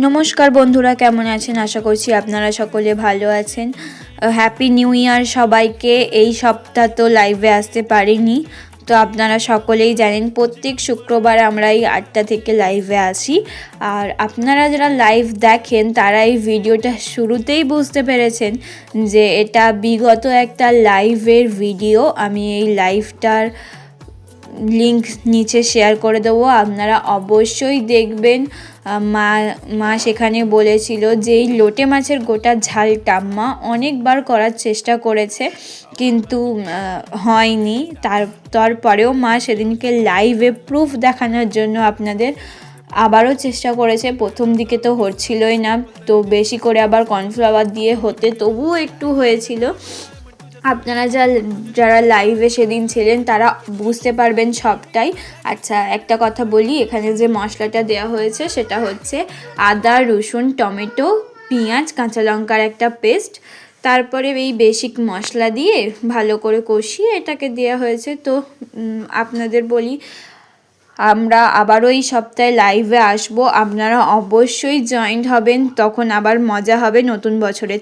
নমস্কার বন্ধুরা, কেমন আছেন? আশা করছি আপনারা সকলে ভালো আছেন। হ্যাপি নিউ ইয়ার সবাইকে। এই সপ্তাহ তো লাইভে আসতে পারিনি, তো আপনারা সকলেই জানেন প্রত্যেক শুক্রবার আমরা এই 8টা থেকে লাইভে আসি। আর আপনারা যারা লাইভ দেখেন তারা এই ভিডিওটা শুরুতেই বুঝতে পেরেছেন যে এটা বিগত একটা লাইভের ভিডিও। আমি এই লাইভটার লিংক নিচে শেয়ার করে দেবো, আপনারা অবশ্যই দেখবেন। মা সেখানে বলেছিল যে এই লোটে মাছের গোটা ঝালটা মা অনেকবার করার চেষ্টা করেছে, কিন্তু হয়নি। তারপরেও মা সেদিনকে লাইভে প্রুফ দেখানোর জন্য আপনাদের আবারও চেষ্টা করেছে। প্রথম দিকে তো হচ্ছিলই না, তো বেশি করে আবার কর্নফ্লাওয়ার দিয়ে হতে তবুও একটু হয়েছিল। আপনারা যারা লাইভে সেদিন ছিলেন তারা বুঝতে পারবেন সবটাই। আচ্ছা, একটা কথা বলি, এখানে যে মশলাটা দেওয়া হয়েছে সেটা হচ্ছে আদা, রসুন, টমেটো, পেঁয়াজ, কাঁচা লঙ্কার একটা পেস্ট। তারপরে এই বেসিক মশলা দিয়ে ভালো করে কষিয়ে এটাকে দেওয়া হয়েছে। তো আপনাদের বলি, আমরা আবারও এই সপ্তাহে লাইভে আসবো, আপনারা অবশ্যই জয়েন্ট হবেন, তখন আবার মজা হবে নতুন বছরের